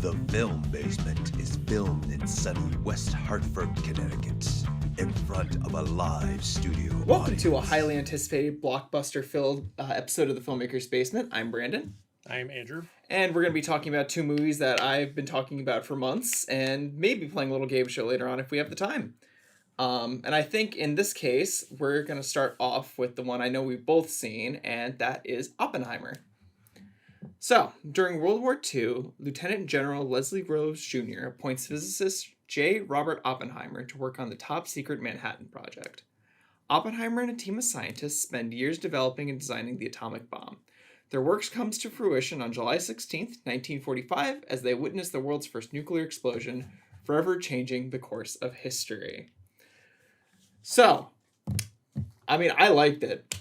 The Film Basement is filmed in sunny West Hartford, Connecticut, in front of a live studio Welcome to a audience. highly anticipated blockbuster-filled episode of The Filmmaker's Basement. I'm Brandon. I'm Andrew. And we're going to be talking about two movies that I've been talking about for months and maybe playing a little game show later on if we have the time. And I think in this case, we're going to start off with the one I know we've both seen, and that is Oppenheimer. So, during World War II, Lieutenant General Leslie Groves Jr. appoints physicist J. Robert Oppenheimer to work on the top-secret Manhattan Project. Oppenheimer and a team of scientists spend years developing and designing the atomic bomb. Their work comes to fruition on July 16th, 1945, as they witness the world's first nuclear explosion, forever changing the course of history. So, I liked it.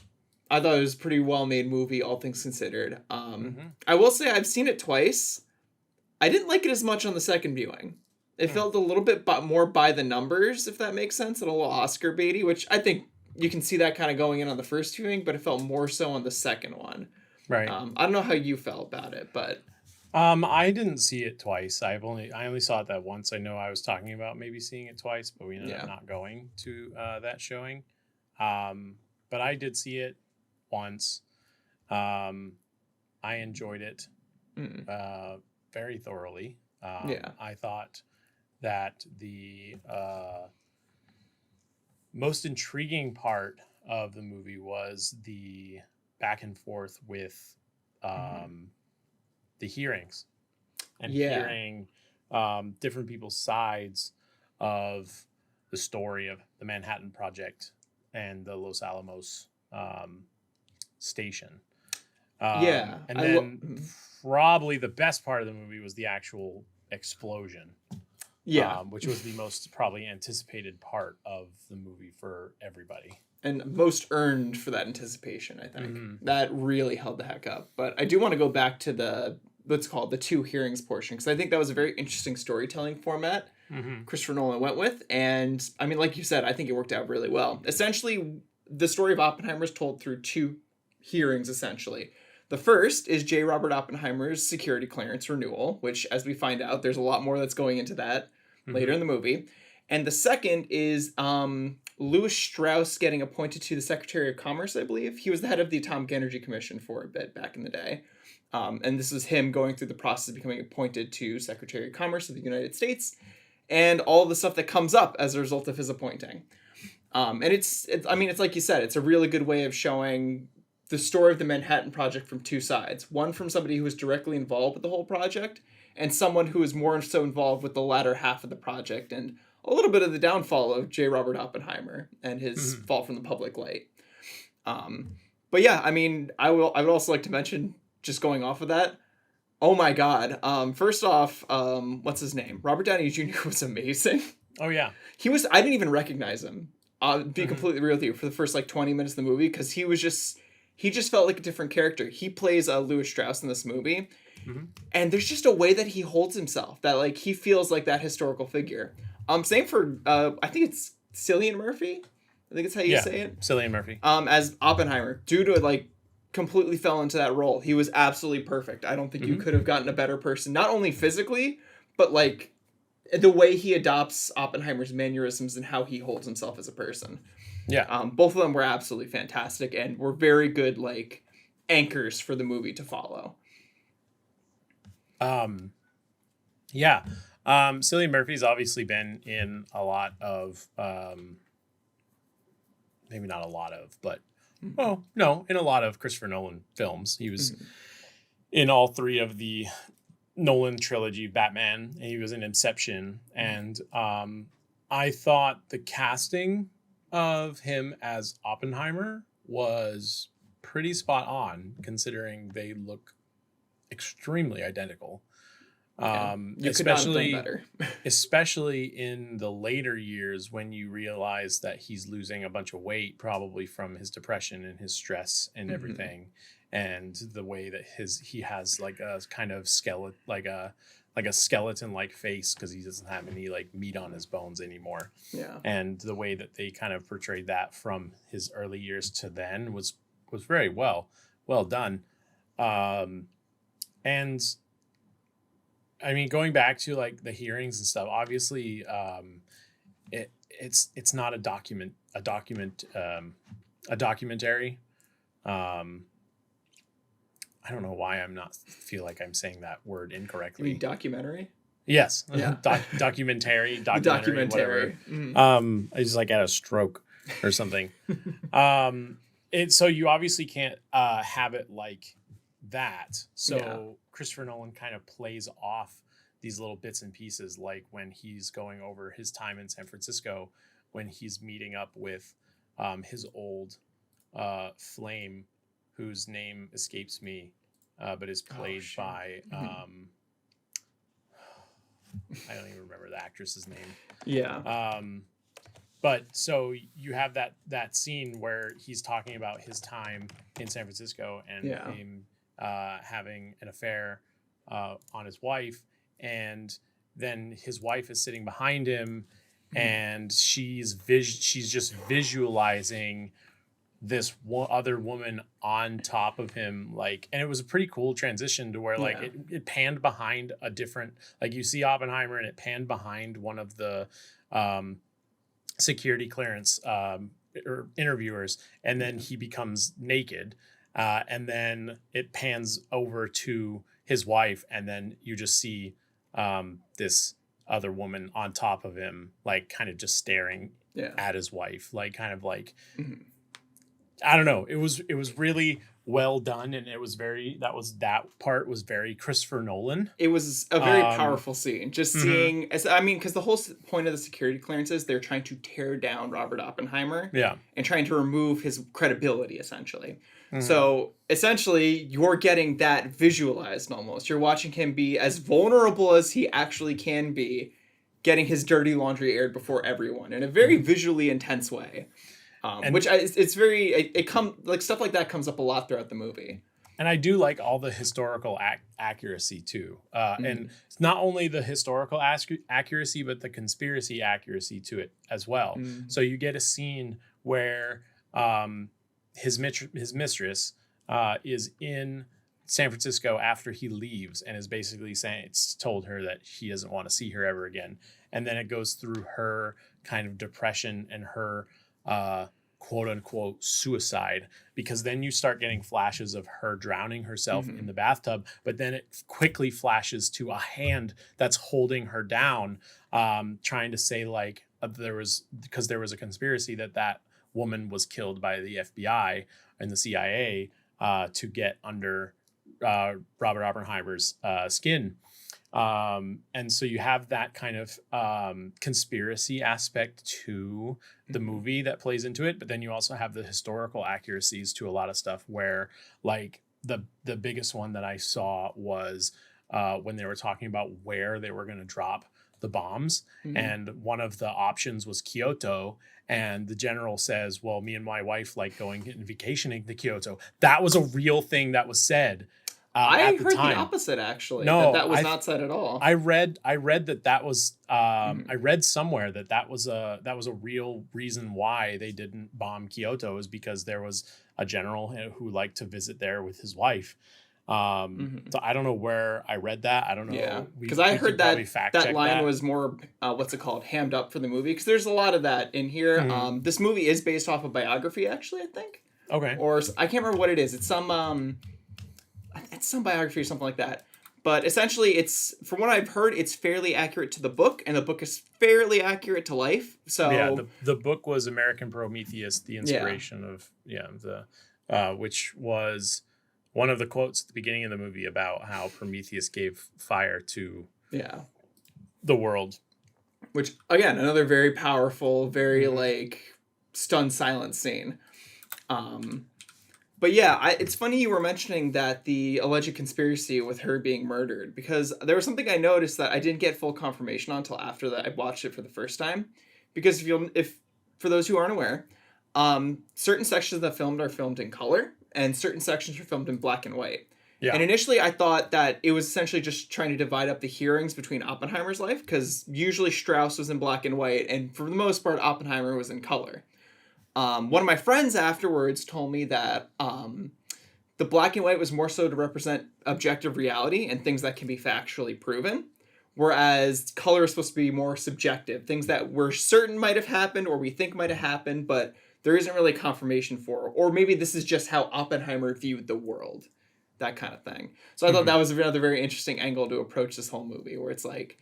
I thought it was a pretty well-made movie, all things considered. I will say I've seen it twice. I didn't like it as much on the second viewing. It felt a little bit more by the numbers, if that makes sense, and a little Oscar baity, which I think you can see that kind of going in on the first viewing, but it felt more so on the second one. Right. I don't know how you felt about it, but I didn't see it twice. I only saw it that once. I know I was talking about maybe seeing it twice, but we ended up not going to that showing. But I did see it once. I enjoyed it very thoroughly. I thought that the most intriguing part of the movie was the back and forth with the hearings and hearing different people's sides of the story of the Manhattan Project and the Los Alamos station. And then probably the best part of the movie was the actual explosion. Which was the most probably anticipated part of the movie for everybody. And most earned for that anticipation, I think. That really held the heck up. But I do want to go back to the two hearings portion, because I think that was a very interesting storytelling format Christopher Nolan went with. And I mean, like you said, I think it worked out really well. Essentially, the story of Oppenheimer is told through two hearings, essentially. The first is J. Robert Oppenheimer's security clearance renewal, which, as we find out, there's a lot more that's going into that later in the movie. And the second is Louis Strauss getting appointed to the Secretary of Commerce, I believe. He was the head of the Atomic Energy Commission for a bit back in the day. And this was him going through the process of becoming appointed to Secretary of Commerce of the United States and all the stuff that comes up as a result of his appointing. And it's like you said, it's a really good way of showing the story of the Manhattan Project from two sides. One from somebody who was directly involved with the whole project, and someone who is more so involved with the latter half of the project, and a little bit of the downfall of J. Robert Oppenheimer and his fall from the public light. But yeah, I mean, I would also like to mention, just going off of that, oh my God. First off, what's his name? Robert Downey Jr. was amazing. Oh yeah. I didn't even recognize him. I'll be completely real with you for the first 20 minutes of the movie, because he just felt like a different character. He plays Louis Strauss in this movie. And there's just a way that he holds himself that he feels like that historical figure. Same for I think it's Cillian Murphy. I think it's how you say it. Cillian Murphy. As Oppenheimer, due to completely fell into that role. He was absolutely perfect. I don't think you could have gotten a better person, not only physically, but the way he adopts Oppenheimer's mannerisms and how he holds himself as a person. Yeah. Both of them were absolutely fantastic and were very good anchors for the movie to follow. Cillian Murphy's obviously been in a lot of maybe not a lot of, but in a lot of Christopher Nolan films. He was in all three of the Nolan trilogy, Batman, and he was in Inception. And I thought the casting of him as Oppenheimer was pretty spot on, considering they look extremely identical. You could not have done better. Especially in the later years, when you realize that he's losing a bunch of weight, probably from his depression and his stress and everything, and the way that he has a kind of skeleton, like a skeleton-like face, because he doesn't have any meat on his bones anymore. Yeah. And the way that they kind of portrayed that from his early years to then was very well done. And I mean, going back to like the hearings and stuff, obviously, it's not a documentary. I don't know why I'm not feel like I'm saying that word You incorrectly. mean documentary? Yes, Yeah. documentary, The documentary. whatever. I just like had a stroke or something. So you obviously can't have it like that. So Christopher Nolan kind of plays off these little bits and pieces, like when he's going over his time in San Francisco, when he's meeting up with his old flame, whose name escapes me, but is played by I don't even remember the actress's name. Yeah. But so you have that scene where he's talking about his time in San Francisco and him having an affair on his wife, and then his wife is sitting behind him, and she's just visualizing this other woman on top of him, like, and it was a pretty cool transition to where like it panned behind a different, like you see Oppenheimer and it panned behind one of the security clearance or interviewers, and then he becomes naked, and then it pans over to his wife, and then you just see this other woman on top of him, like kind of just staring at his wife, like kind of like I don't know. It was really well done, and that part was very Christopher Nolan. It was a very powerful scene. Just seeing, because the whole point of the security clearances, they're trying to tear down Robert Oppenheimer, and trying to remove his credibility, essentially. So essentially, you're getting that visualized almost. You're watching him be as vulnerable as he actually can be, getting his dirty laundry aired before everyone in a very visually intense way. It's very like stuff like that comes up a lot throughout the movie, and I do like all the historical accuracy too, and it's not only the historical accuracy but the conspiracy accuracy to it as well. So you get a scene where his mistress is in San Francisco after he leaves and is basically saying, it's told her that he doesn't want to see her ever again, and then it goes through her kind of depression and her quote unquote suicide, because then you start getting flashes of her drowning herself in the bathtub, but then it quickly flashes to a hand that's holding her down, trying to say like there was a conspiracy that woman was killed by the FBI and the CIA to get under Robert Oppenheimer's skin. And so you have that kind of conspiracy aspect to the movie that plays into it, but then you also have the historical accuracies to a lot of stuff where like the biggest one that I saw was when they were talking about where they were going to drop the bombs, and one of the options was Kyoto, and the general says, well, me and my wife like going and vacationing to Kyoto. That was a real thing that was said. I heard the opposite, actually. No, that was not said at all. I read that was I read somewhere that was a real reason why they didn't bomb Kyoto, is because there was a general who liked to visit there with his wife. So I don't know where I read that. I don't know. Yeah, because I heard that line was more hammed up for the movie, because there's a lot of that in here. This movie is based off a biography, actually, I think. Okay. Or I can't remember what it is. It's some biography or something like that. But essentially, it's, from what I've heard, it's fairly accurate to the book, and the book is fairly accurate to life. So yeah, the book was American Prometheus, the inspiration of which was one of the quotes at the beginning of the movie about how Prometheus gave fire to the world. Which, again, another very powerful, very like stunned silence scene. But yeah, it's funny you were mentioning that the alleged conspiracy with her being murdered, because there was something I noticed that I didn't get full confirmation on until after that I watched it for the first time. Because if for those who aren't aware, certain sections of the film are filmed in color, and certain sections are filmed in black and white. Yeah. And initially I thought that it was essentially just trying to divide up the hearings between Oppenheimer's life, because usually Strauss was in black and white, and for the most part Oppenheimer was in color. One of my friends afterwards told me that the black and white was more so to represent objective reality and things that can be factually proven. Whereas color is supposed to be more subjective, things that we're certain might have happened or we think might have happened, but there isn't really confirmation for. Or maybe this is just how Oppenheimer viewed the world, that kind of thing. So I thought that was another very interesting angle to approach this whole movie, where it's like,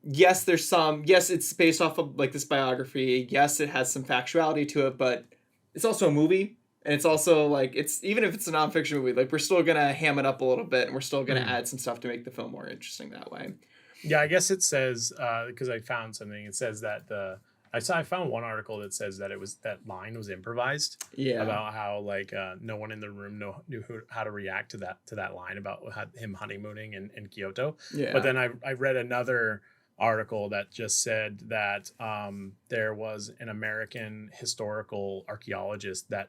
yes, it's based off of like this biography. Yes, it has some factuality to it, but it's also a movie. And it's also like, it's even if it's a nonfiction movie, like we're still going to ham it up a little bit and we're still going to add some stuff to make the film more interesting that way. Yeah, I guess it says, because I found something, it says that I found one article that says that that line was improvised. Yeah. About how like no one in the room knew how to react to that line about him honeymooning in Kyoto. Yeah. But then I read another article that just said that there was an American historical archaeologist that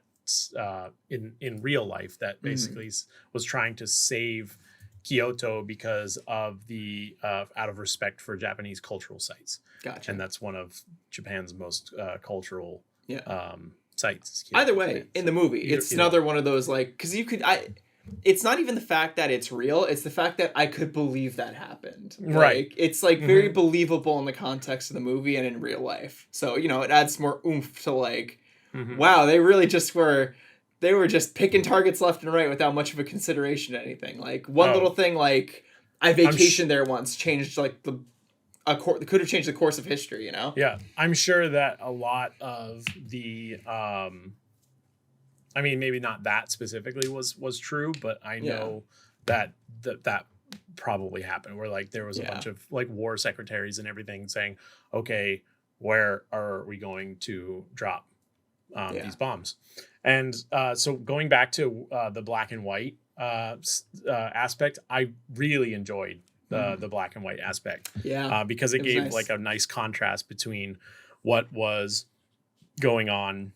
in real life that basically was trying to save Kyoto because of the out of respect for Japanese cultural sites. Gotcha. And that's one of Japan's most cultural sites. Either way, in the movie, it's another one of those like, because it's not even the fact that it's real, it's the fact that I could believe that happened. Right. Like, it's like very believable in the context of the movie and in real life. So, it adds more oomph to like, wow, they really just were just picking targets left and right without much of a consideration to anything. Like one little thing, like I vacationed there once, changed like could have changed the course of history. Yeah, I'm sure that a lot of the, I mean, maybe not that specifically was true, but I know that probably happened. Where like there was a bunch of like war secretaries and everything saying, okay, where are we going to drop these bombs? And so going back to the black and white aspect, I really enjoyed the black and white aspect. Yeah. Because it gave nice. like a nice contrast between what was going on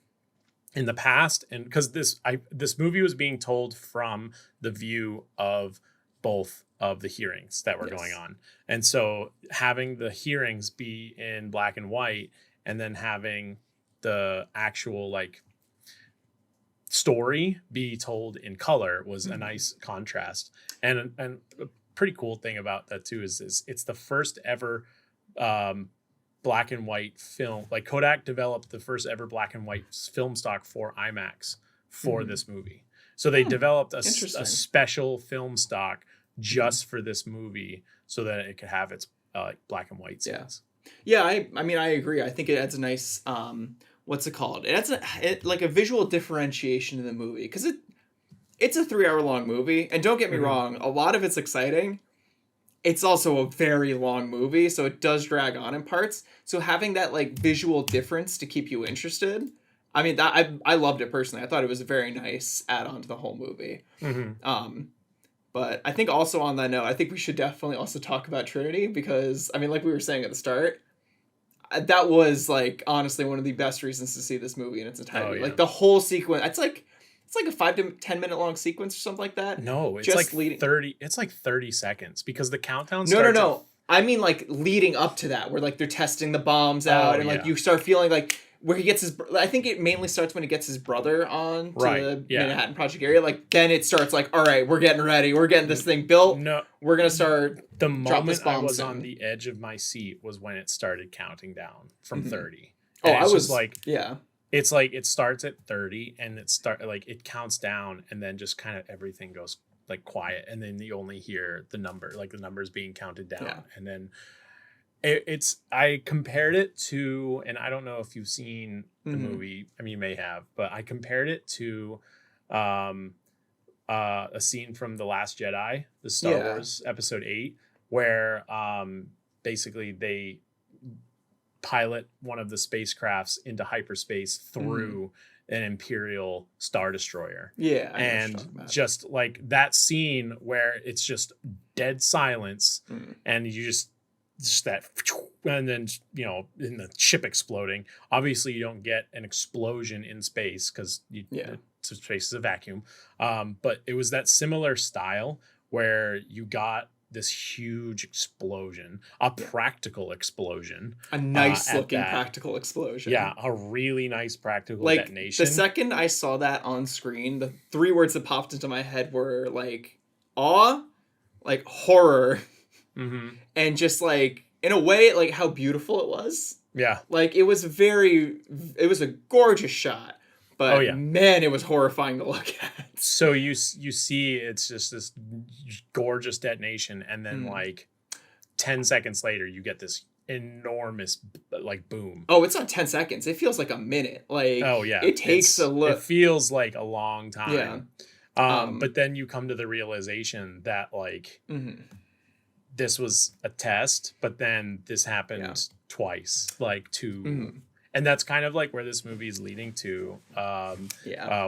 in the past, and because this movie was being told from the view of both of the hearings that were going on. And so having the hearings be in black and white and then having the actual like story be told in color was a nice contrast. And a pretty cool thing about that too is it's the first ever black and white film. Like Kodak developed the first ever black and white film stock for IMAX for this movie. So they developed a special film stock just for this movie so that it could have its black and white scenes. Yeah, I mean, I agree. I think it adds a nice, what's it called? It adds like a visual differentiation to the movie, because it's a 3-hour long movie, and don't get me wrong, a lot of it's exciting. It's also a very long movie, so it does drag on in parts. So having that like visual difference to keep you interested, I mean, that I loved it personally. I thought it was a very nice add-on to the whole movie. But I think also on that note, I think we should definitely also talk about Trinity, because I mean, like we were saying at the start, that was like honestly one of the best reasons to see this movie in its entirety. Like the whole sequence, it's like a 5 to 10 minute long sequence or something like that. No, it's just like 30. It's like 30 seconds because the countdown starts. No. I mean like leading up to that, where like they're testing the bombs out, and like you start feeling like where he gets I think it mainly starts when he gets his brother on to the Manhattan Project area. Like then it starts like, all right, we're getting ready, we're getting this thing built. No, we're gonna start. The moment I was on the edge of my seat was when it started counting down from 30. And I was like, it's like it starts at 30 and it counts down, and then just kind of everything goes like quiet, and then you only hear the numbers being counted down, and then I compared it to, and I don't know if you've seen the movie. I mean, you may have, but I compared it to a scene from The Last Jedi, the Star Wars Episode 8, where basically they pilot one of the spacecrafts into hyperspace through an Imperial Star Destroyer. Yeah. And just like that scene where it's just dead silence and you just that, and then, in the ship exploding. Obviously, you don't get an explosion in space because space is a vacuum. But it was that similar style where you got this huge explosion, a practical explosion. A nice looking practical explosion. Yeah, a really nice practical detonation. The second I saw that on screen, the 3 words that popped into my head were like awe, like horror, And just like, in a way, like how beautiful it was. Yeah. Like it was a gorgeous shot, but man, it was horrifying to look at. So you see it's just this gorgeous detonation, and then like 10 seconds later you get this enormous like boom. Oh, it's not 10 seconds. It feels like a minute. Like, it takes a look. It feels like a long time. Yeah. But then you come to the realization that like this was a test, but then this happened twice, like and that's kind of like where this movie is leading to,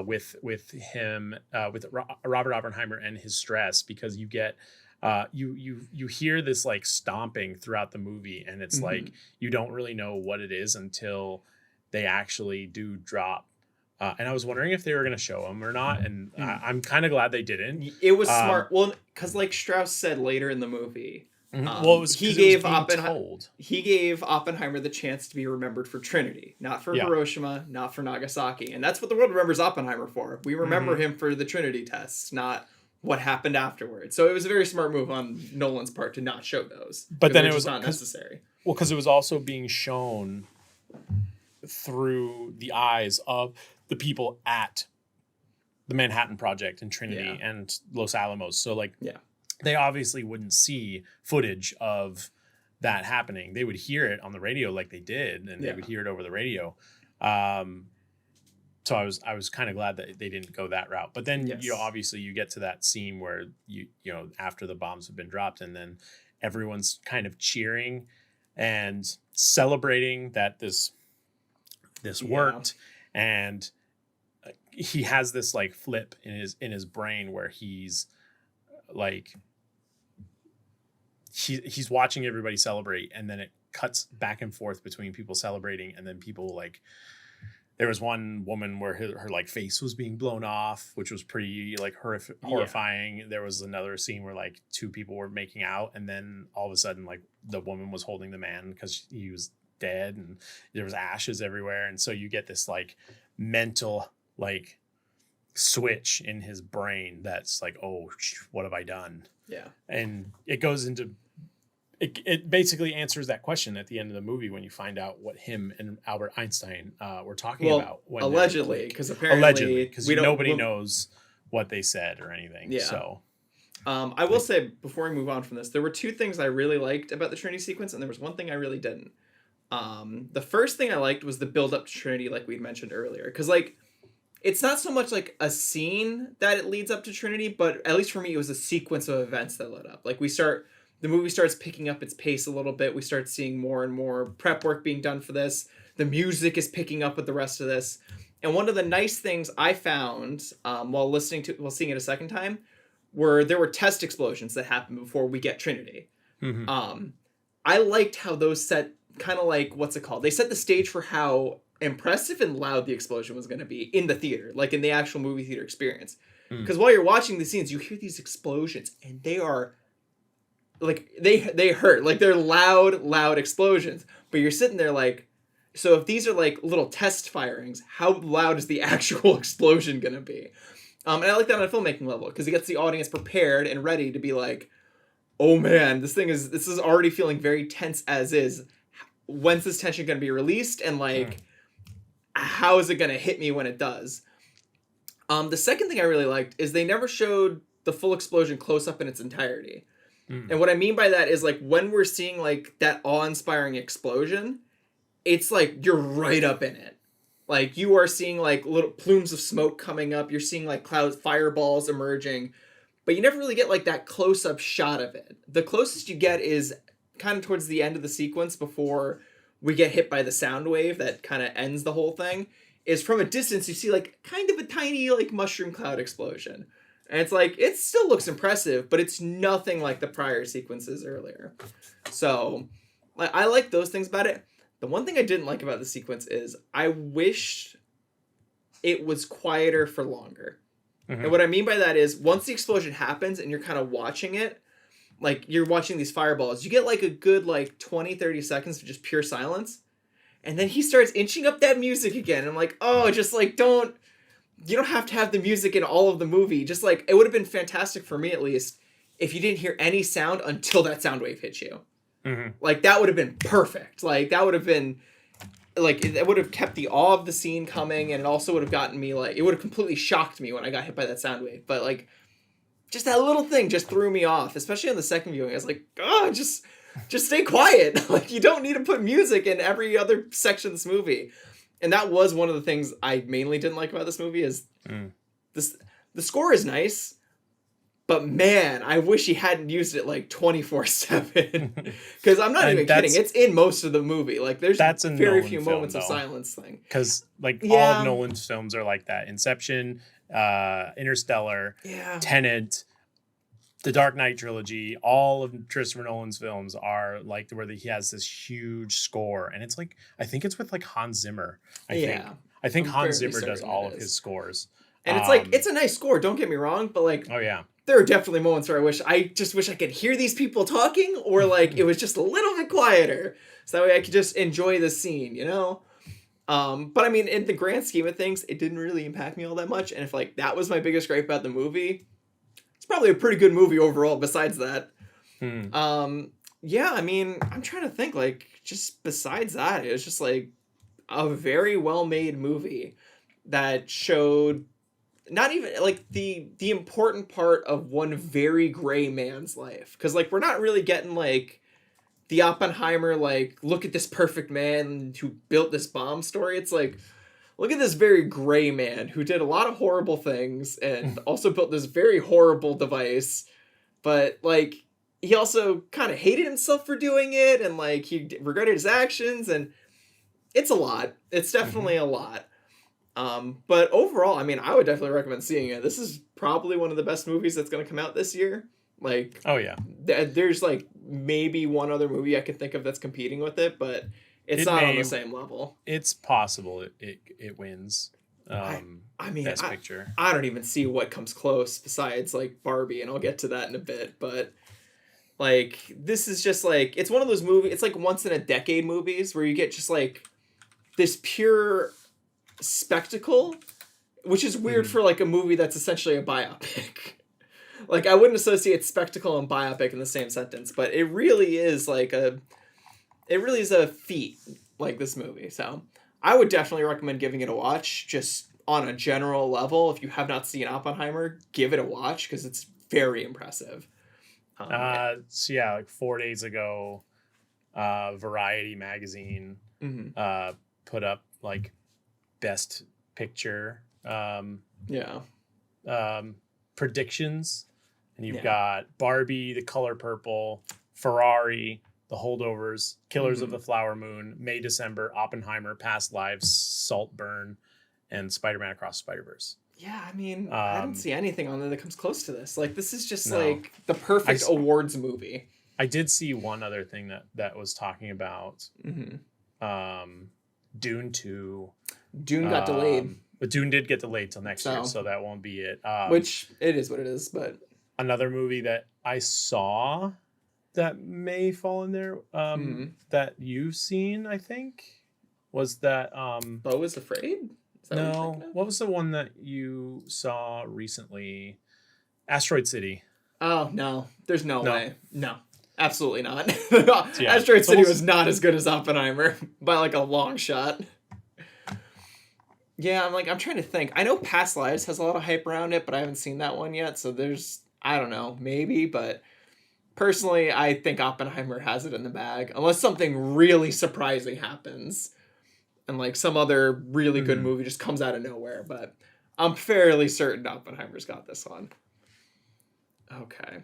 with him, with Robert Oppenheimer and his stress, because you get, you hear this like stomping throughout the movie, and it's like you don't really know what it is until they actually do drop. And I was wondering if they were going to show him or not, and I'm kind of glad they didn't. It was smart. Well, because like Strauss said later in the movie, he gave Oppenheimer the chance to be remembered for Trinity, not for Hiroshima, not for Nagasaki. And that's what the world remembers Oppenheimer for. We remember him for the Trinity tests, not what happened afterwards. So it was a very smart move on Nolan's part to not show those. But then it was not necessary. Well, because it was also being shown through the eyes of the people at the Manhattan Project and Trinity and Los Alamos. So like, they obviously wouldn't see footage of that happening. They would hear it on the radio like they did, and they would hear it over the radio. So I was kind of glad that they didn't go that route. But then, obviously you get to that scene where you know, after the bombs have been dropped, and then everyone's kind of cheering and celebrating that this worked. And he has this like flip in his brain where he's like, he's watching everybody celebrate, and then it cuts back and forth between people celebrating and then people like, there was one woman where her like face was being blown off, which was pretty like horrifying. There was another scene where like two people were making out, and then all of a sudden like the woman was holding the man because he was dead, and there was ashes everywhere. And so you get this like mental like switch in his brain that's like, oh, what have I done? Yeah. And it goes into it basically answers that question at the end of the movie when you find out what him and Albert Einstein were talking about. When allegedly, because apparently nobody knows what they said or anything. Yeah. So I will say, before we move on from this, there were two things I really liked about the Trinity sequence, and there was one thing I really didn't. The first thing I liked was the build up to Trinity, like we'd mentioned earlier, because like it's not so much like a scene that it leads up to Trinity, but at least for me, it was a sequence of events that led up. Like the movie starts picking up its pace a little bit. We start seeing more and more prep work being done for this. The music is picking up with the rest of this. And one of the nice things I found while seeing it a second time, there were test explosions that happened before we get Trinity. I liked how those set kind of like, what's it called? They set the stage for how impressive and loud the explosion was going to be in the theater, like in the actual movie theater experience. Because while you're watching the scenes, you hear these explosions, and they are like, they hurt. Like, they're loud explosions. But you're sitting there like, so if these are like little test firings, how loud is the actual explosion going to be? And I like that on a filmmaking level, because it gets the audience prepared and ready to be like, oh man, this is already feeling very tense as is. When's this tension going to be released? And like, how is it going to hit me when it does? The second thing I really liked is they never showed the full explosion close up in its entirety. And what I mean by that is like, when we're seeing like that awe-inspiring explosion, it's like you're right up in it. Like, you are seeing like little plumes of smoke coming up. You're seeing like clouds, fireballs emerging, but you never really get like that close-up shot of it. The closest you get is kind of towards the end of the sequence, before we get hit by the sound wave that kind of ends the whole thing, is from a distance you see like kind of a tiny like mushroom cloud explosion. And it's like, it still looks impressive, but it's nothing like the prior sequences earlier. So like, I like those things about it. The one thing I didn't like about the sequence is I wish it was quieter for longer. And what I mean by that is, once the explosion happens and you're kind of watching it, like you're watching these fireballs, you get like a good like 20-30 seconds of just pure silence. And then he starts inching up that music again. And I'm like, oh, just like, you don't have to have the music in all of the movie. Just like, it would have been fantastic for me at least if you didn't hear any sound until that sound wave hit you. Mm-hmm. Like, that would have been perfect. Like, that would have been, like, it would have kept the awe of the scene coming, and it also would have gotten me, like, it would have completely shocked me when I got hit by that sound wave. But, like, just that little thing just threw me off, especially on the second viewing. I was like, oh, just stay quiet. Like, you don't need to put music in every other section of this movie. And that was one of the ththings I mainly didn't like about this movie is the score is nice, but man, I wish he hadn't used it like 24/7. Because I'm not even kidding. It's in most of the movie. Like, there's very few moments of silence thing. Because all of Nolan's films are like that. Inception, Interstellar, Tenet, the Dark Knight trilogy, all of Christopher Nolan's films are like where he has this huge score. And it's like, I think it's with like Hans Zimmer. I think Hans Zimmer does all of his scores. And it's like, it's a nice score, don't get me wrong, but like, there are definitely moments where I just wish I could hear these people talking, or like it was just a little bit quieter, so that way I could just enjoy the scene, you know? But I mean, in the grand scheme of things, it didn't really impact me all that much. And if like that was my biggest gripe about the movie, it's probably a pretty good movie overall besides that. I mean, I'm trying to think, like, just besides that, it was just like a very well-made movie that showed not even like the important part of one very gray man's life. Because like, we're not really getting like the Oppenheimer, like, look at this perfect man who built this bomb story. It's like, look at this very gray man who did a lot of horrible things and also built this very horrible device. But like, he also kind of hated himself for doing it, and like he regretted his actions, and it's a lot. It's definitely a lot. But overall, I mean, I would definitely recommend seeing it. This is probably one of the best movies that's going to come out this year. Like, there's like maybe one other movie I could think of that's competing with it, but it's not on the same level. It's possible it wins. I mean, Best Picture. I don't even see what comes close besides like Barbie, and I'll get to that in a bit. But like, this is just like, it's one of those movies. It's like once in a decade movies where you get just like this pure spectacle, which is weird for like a movie that's essentially a biopic. Like, I wouldn't associate spectacle and biopic in the same sentence, but it really is a feat, like, this movie. So I would definitely recommend giving it a watch, just on a general level. If you have not seen Oppenheimer, give it a watch, because it's very impressive. Like 4 days ago, Variety magazine put up like Best Picture predictions, and you've got Barbie, The Color Purple, Ferrari, The Holdovers, Killers of the Flower Moon, May December, Oppenheimer, Past Lives, Saltburn, and Spider-Man Across the Spider-Verse. Yeah, I mean, I don't see anything on there that comes close to this. Like, this is just like the perfect awards movie. I did see one other thing that was talking about Dune 2. Dune got delayed. But Dune did get delayed till next year, so that won't be it. Which, it is what it is, but... Another movie that I saw that may fall in there, that you've seen, I think, was that... Beau is Afraid? Is that no, what was the one that you saw recently? Asteroid City. Oh, no. There's no way. No. Absolutely not. Asteroid City was not as good as Oppenheimer by like a long shot. Yeah, I'm trying to think. I know Past Lives has a lot of hype around it, but I haven't seen that one yet. So I don't know, maybe. But personally, I think Oppenheimer has it in the bag. Unless something really surprising happens. And like some other really good movie just comes out of nowhere. But I'm fairly certain Oppenheimer's got this one. Okay.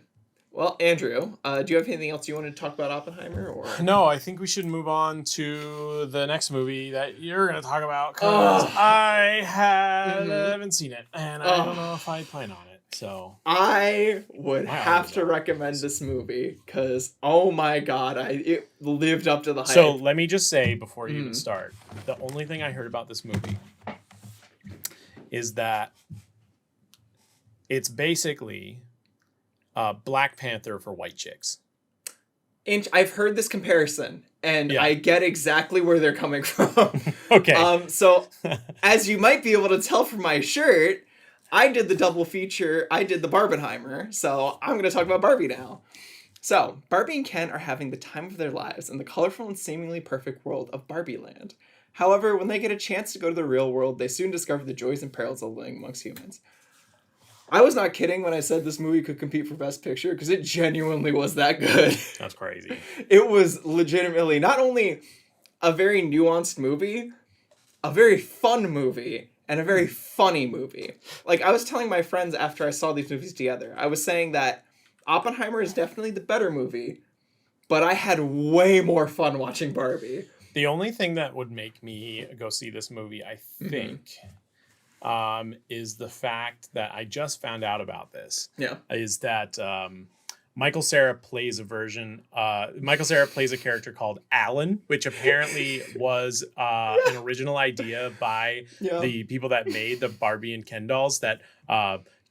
Well, Andrew, do you have anything else you want to talk about Oppenheimer? Or no, I think we should move on to the next movie that you're going to talk about, because I haven't seen it, and I don't know if I plan on it. So I would have to recommend this movie because, oh my god, it lived up to the hype. So let me just say before you even start, the only thing I heard about this movie is that it's basically Black Panther for white chicks. And I've heard this comparison, and I get exactly where they're coming from. Okay. So, as you might be able to tell from my shirt, I did the double feature. I did the Barbenheimer, so I'm going to talk about Barbie now. So, Barbie and Ken are having the time of their lives in the colorful and seemingly perfect world of Barbie Land. However, when they get a chance to go to the real world, they soon discover the joys and perils of living amongst humans. I was not kidding when I said this movie could compete for Best Picture, because it genuinely was that good. That's crazy. It was legitimately not only a very nuanced movie, a very fun movie, and a very funny movie. Like, I was telling my friends after I saw these movies together, I was saying that Oppenheimer is definitely the better movie, but I had way more fun watching Barbie. The only thing that would make me go see this movie, I think, is the fact that I just found out about this. Yeah. Is that Michael Cera plays a character called Alan, which apparently was an original idea by the people that made the Barbie and Ken dolls, that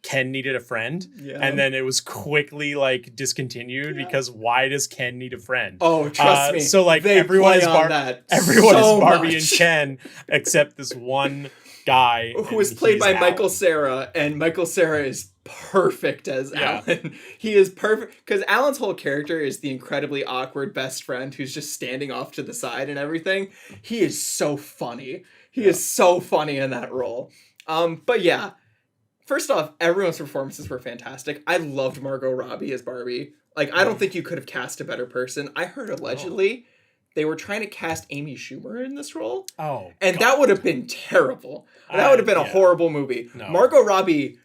Ken needed a friend, and then it was quickly like discontinued because why does Ken need a friend? Oh, trust me. So like everyone is Barbie and Ken except this one guy who is played by Michael Cera, and Michael Cera is perfect as Alan. He is perfect because Alan's whole character is the incredibly awkward best friend who's just standing off to the side and everything. He is so funny. He is so funny in that role. But yeah. First off, everyone's performances were fantastic. I loved Margot Robbie as Barbie. Like, I don't think you could have cast a better person. I heard allegedly they were trying to cast Amy Schumer in this role. Oh, and God. That would have been terrible. That would have been a horrible movie. No. Margot Robbie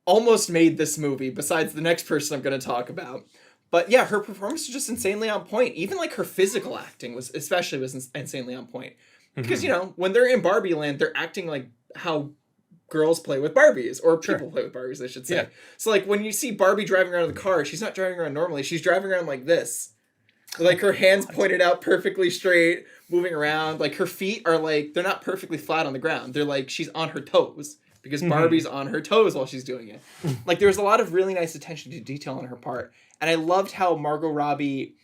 almost made this movie, besides the next person I'm going to talk about. But yeah, her performance was just insanely on point. Even like her physical acting was insanely on point. Because, you know, when they're in Barbie Land, they're acting like how girls play with Barbies, or people play with Barbies, I should say. Yeah. So, like, when you see Barbie driving around in the car, she's not driving around normally. She's driving around like this. Like, her hands pointed out perfectly straight, moving around. Like, her feet are, like, they're not perfectly flat on the ground. They're, like, she's on her toes. Because Barbie's on her toes while she's doing it. Like, there was a lot of really nice attention to detail on her part. And I loved how Margot Robbie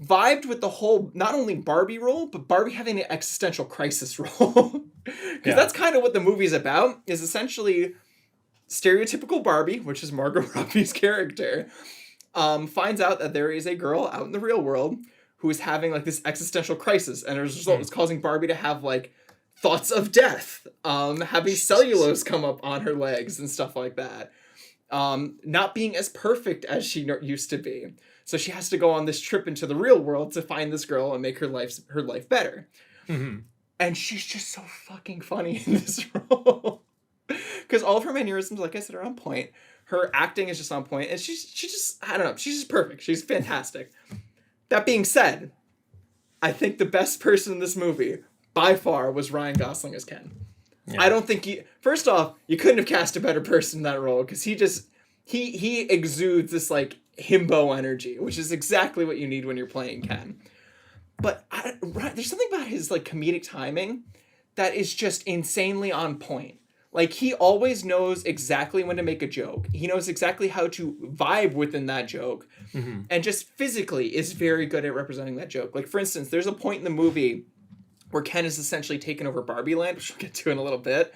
vibed with the whole, not only Barbie role, but Barbie having an existential crisis role. Because that's kind of what the movie's about, is essentially stereotypical Barbie, which is Margot Robbie's character, finds out that there is a girl out in the real world who is having like this existential crisis, and as a result, it's causing Barbie to have like thoughts of death, having cellulose come up on her legs and stuff like that, not being as perfect as she used to be. So she has to go on this trip into the real world to find this girl and make her life better. And she's just so fucking funny in this role. Because all of her mannerisms, like I said, are on point. Her acting is just on point. And she just, I don't know, she's just perfect. She's fantastic. That being said, I think the best person in this movie, by far, was Ryan Gosling as Ken. Yeah. I don't think first off, you couldn't have cast a better person in that role. Because he exudes this, like, himbo energy, which is exactly what you need when you're playing Ken. But there's something about his like comedic timing that is just insanely on point. Like, he always knows exactly when to make a joke. He knows exactly how to vibe within that joke. And just physically is very good at representing that joke. Like, for instance, there's a point in the movie where Ken is essentially taken over Barbie Land, which we'll get to in a little bit.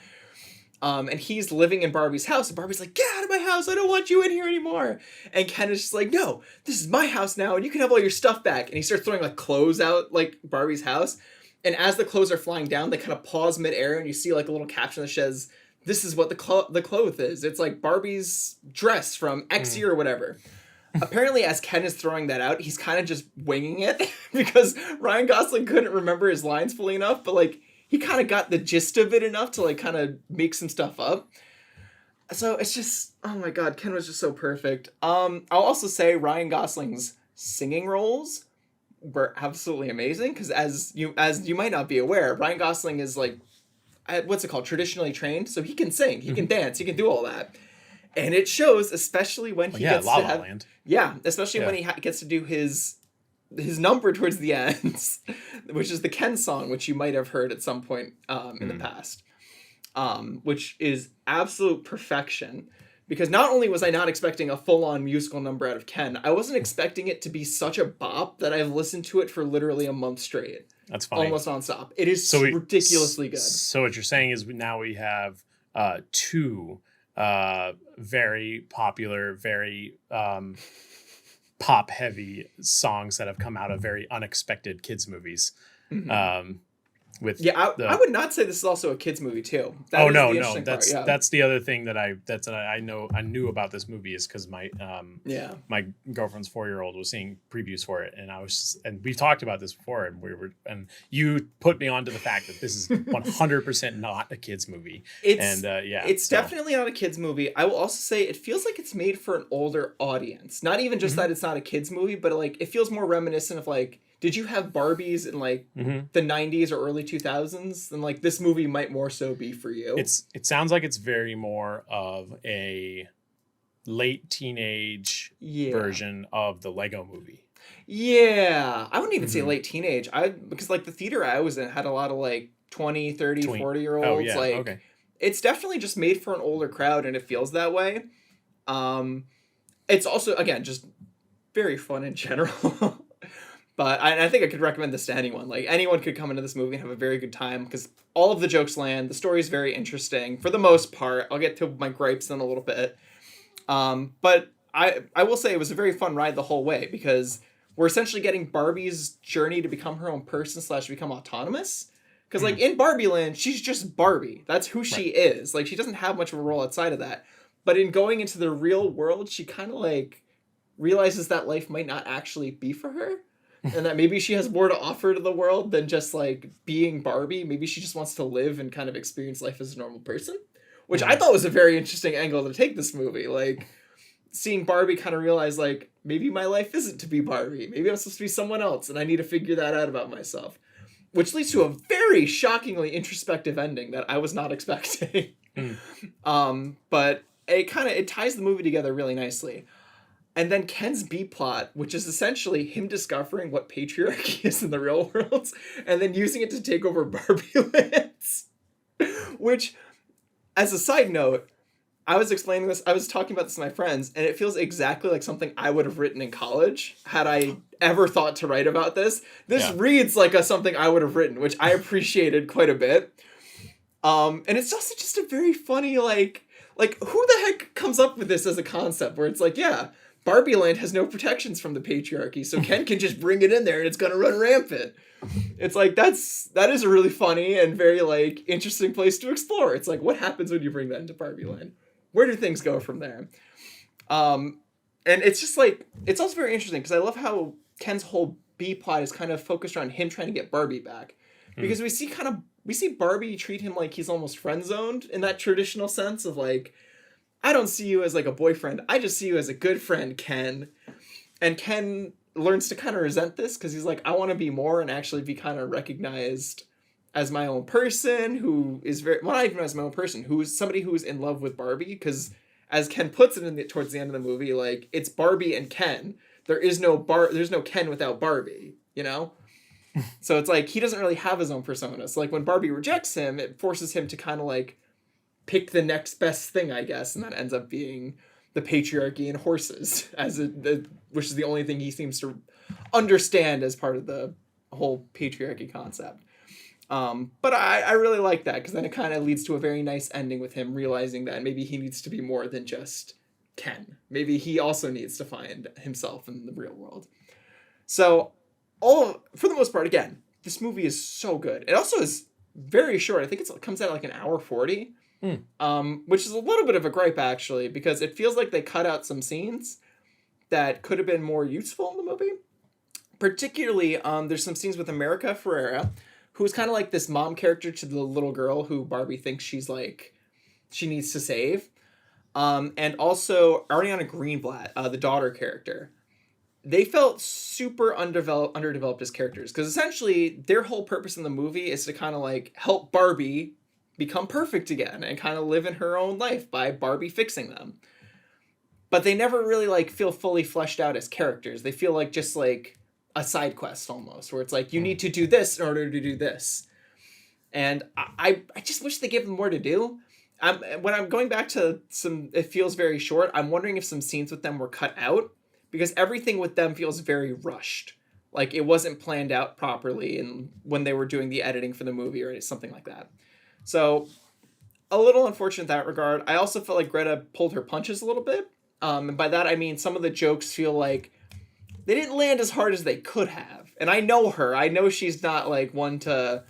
And he's living in Barbie's house, and Barbie's like, get out of my house, I don't want you in here anymore. And Ken is just like, no, this is my house now, and you can have all your stuff back. And he starts throwing like clothes out like Barbie's house. And as the clothes are flying down, they kind of pause midair, and you see like a little caption that says, this is what the cloth is. It's like Barbie's dress from X year or whatever. Apparently, as Ken is throwing that out, he's kind of just winging it because Ryan Gosling couldn't remember his lines fully enough, but like, he kind of got the gist of it enough to like kind of make some stuff up. So it's just, oh my God, Ken was just so perfect. I'll also say Ryan Gosling's singing roles were absolutely amazing, because as you might not be aware, Ryan Gosling is like, what's it called, traditionally trained, so he can sing, he can dance, he can do all that, and it shows, especially when he gets La to La have, Land. especially when he gets to do his number towards the end, which is the Ken song, which you might have heard at some point in the past, which is absolute perfection. Because not only was I not expecting a full-on musical number out of Ken, I wasn't expecting it to be such a bop that I've listened to it for literally a month straight. That's funny. Almost nonstop. It is ridiculously good. So what you're saying is now we have two very popular, very pop heavy songs that have come out of very unexpected kids movies. With I would not say this is also a kids movie too. No, that's the other thing that I knew about this movie is because my my girlfriend's 4-year-old was seeing previews for it, and and we've talked about this before, and you put me onto the fact that this is 100% not a kids movie. It's definitely not a kids movie. I will also say it feels like it's made for an older audience. Not even just that it's not a kids movie, but like it feels more reminiscent of like, did you have Barbies in like the 90s or early 2000s? Then like this movie might more so be for you. It sounds like it's very more of a late teenage version of the Lego movie. Yeah. I wouldn't even say late teenage. Because like the theater I was in had a lot of like 20, 30, 40-year-olds. Oh, yeah. Okay. It's definitely just made for an older crowd, and it feels that way. It's also, again, just very fun in general. But I think I could recommend this to anyone. Like, anyone could come into this movie and have a very good time because all of the jokes land. The story is very interesting for the most part. I'll get to my gripes in a little bit. But I will say it was a very fun ride the whole way because we're essentially getting Barbie's journey to become her own person / become autonomous. Because, like, in Barbie Land, she's just Barbie. That's who she is. Like, she doesn't have much of a role outside of that. But in going into the real world, she kind of, like, realizes that life might not actually be for her. And that maybe she has more to offer to the world than just, like, being Barbie. Maybe she just wants to live and kind of experience life as a normal person. Which I thought was a very interesting angle to take this movie. Like, seeing Barbie kind of realize, like, maybe my life isn't to be Barbie. Maybe I'm supposed to be someone else, and I need to figure that out about myself. Which leads to a very shockingly introspective ending that I was not expecting. But it ties the movie together really nicely. And then Ken's B-plot, which is essentially him discovering what patriarchy is in the real world, and then using it to take over Barbie lands. Which, as a side note, I was talking about this to my friends, and it feels exactly like something I would have written in college had I ever thought to write about this. This reads like something I would have written, which I appreciated quite a bit. And it's also just a very funny, like who the heck comes up with this as a concept where it's like, yeah, Barbie Land has no protections from the patriarchy, so Ken can just bring it in there and it's gonna run rampant. It's like, that is a really funny and very, like, interesting place to explore. It's like, what happens when you bring that into Barbie Land? Where do things go from there? And it's just like, it's also very interesting because I love how Ken's whole B-plot is kind of focused around him trying to get Barbie back. Because we see Barbie treat him like he's almost friend-zoned in that traditional sense of, like, I don't see you as, like, a boyfriend. I just see you as a good friend, Ken. And Ken learns to kind of resent this because he's like, I want to be more and actually be kind of recognized as my own person who is not even as my own person, who's somebody who's in love with Barbie. Because as Ken puts it towards the end of the movie, like, it's Barbie and Ken. There's no Ken without Barbie, you know? So it's like, he doesn't really have his own persona. So, like, when Barbie rejects him, it forces him to kind of, like, pick the next best thing, I guess, and that ends up being the patriarchy and horses, which is the only thing he seems to understand as part of the whole patriarchy concept. But I really like that because then it kind of leads to a very nice ending with him realizing that maybe he needs to be more than just Ken. Maybe he also needs to find himself in the real world. So, for the most part, again, this movie is so good. It also is very short. I think it comes out like an hour 40. Which is a little bit of a gripe, actually, because it feels like they cut out some scenes that could have been more useful in the movie. Particularly, there's some scenes with America Ferrera, who's kind of like this mom character to the little girl who Barbie thinks she needs to save. And also Ariana Greenblatt, the daughter character. They felt super underdeveloped as characters, because essentially their whole purpose in the movie is to kind of like help Barbie become perfect again and kind of live in her own life by Barbie fixing them. But they never really like feel fully fleshed out as characters. They feel like just like a side quest almost, where it's like, you need to do this in order to do this. And I just wish they gave them more to do. When I'm going back to it feels very short, I'm wondering if some scenes with them were cut out because everything with them feels very rushed. Like it wasn't planned out properly and when they were doing the editing for the movie or something like that. So a little unfortunate in that regard. I also felt like Greta pulled her punches a little bit. And by that I mean some of the jokes feel like they didn't land as hard as they could have. And I know her. I know she's not like one to,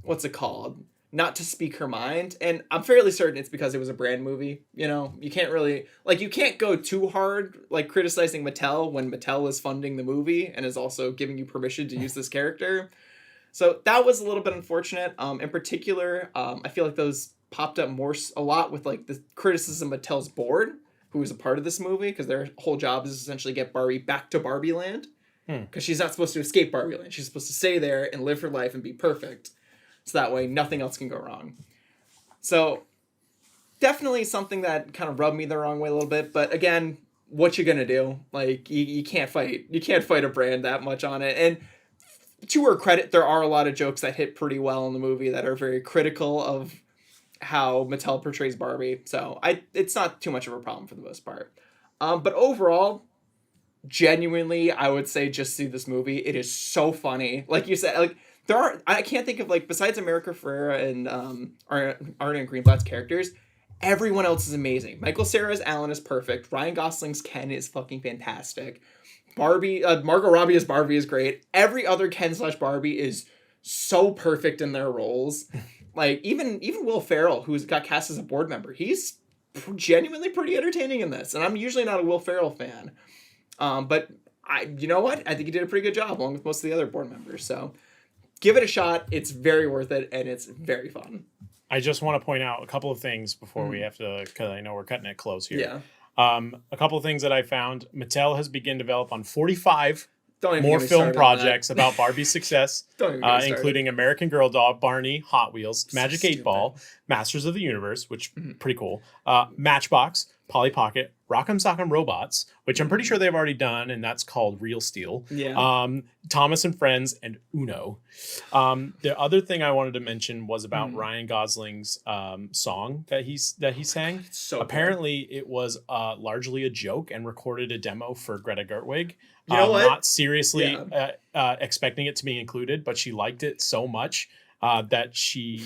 what's it called? Not to speak her mind. And I'm fairly certain it's because it was a brand movie. You know, you can't really, like, you can't go too hard, like, criticizing Mattel when Mattel is funding the movie and is also giving you permission to use this character. So that was a little bit unfortunate. In particular, I feel like those popped up a lot with like the criticism of Mattel's board, who was a part of this movie, because their whole job is essentially get Barbie back to Barbie Land, because she's not supposed to escape Barbie Land. She's supposed to stay there and live her life and be perfect, so that way nothing else can go wrong. So definitely something that kind of rubbed me the wrong way a little bit. But again, what you gonna do? Like you can't fight a brand that much on it. And to her credit, there are a lot of jokes that hit pretty well in the movie that are very critical of how Mattel portrays Barbie. So it's not too much of a problem for the most part. But overall, genuinely, I would say just see this movie. It is so funny. Like you said, like I can't think of, like, besides America Ferrera and Arna and Greenblatt's characters, everyone else is amazing. Michael Cera's Alan is perfect. Ryan Gosling's Ken is fucking fantastic. Margot Robbie as Barbie is great. Every other Ken/Barbie is so perfect in their roles. Like, even Will Ferrell, who's got cast as a board member, he's genuinely pretty entertaining in this. And I'm usually not a Will Ferrell fan. But you know what? I think he did a pretty good job, along with most of the other board members. So give it a shot. It's very worth it, and it's very fun. I just want to point out a couple of things before we have to, because I know we're cutting it close here. Yeah. A couple of things that I found. Mattel has begun develop on 45 Don't even more get me film started on projects about Barbie's success, Don't even get me started. including American Girl Doll, Barney, Hot Wheels, So Magic stupid. 8 Ball, Masters of the Universe, which pretty cool, Matchbox, Polly Pocket, Rock'em Sock'em Robots, which I'm pretty sure they've already done, and that's called Real Steel. Yeah. Thomas and Friends, and Uno. The other thing I wanted to mention was about Ryan Gosling's song that he sang. It's so Apparently, it was largely a joke and recorded a demo for Greta Gerwig. You know what? Not seriously expecting it to be included, but she liked it so much that she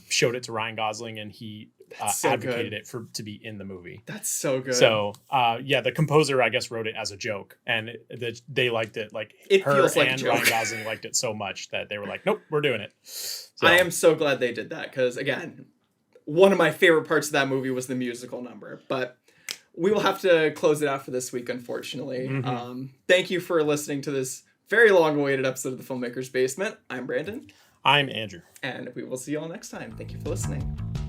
showed it to Ryan Gosling, and he so advocated good. it to be in the movie. That's so good. So, the composer, I guess, wrote it as a joke, and they liked it. Like, It her feels like a and joke. Ryan Gosling liked it so much that they were like, nope, we're doing it. So, I am so glad they did that, because, again, one of my favorite parts of that movie was the musical number. But we will have to close it out for this week, unfortunately. Thank you for listening to this very long-awaited episode of The Filmmaker's Basement. I'm Brandon. I'm Andrew. And we will see you all next time. Thank you for listening.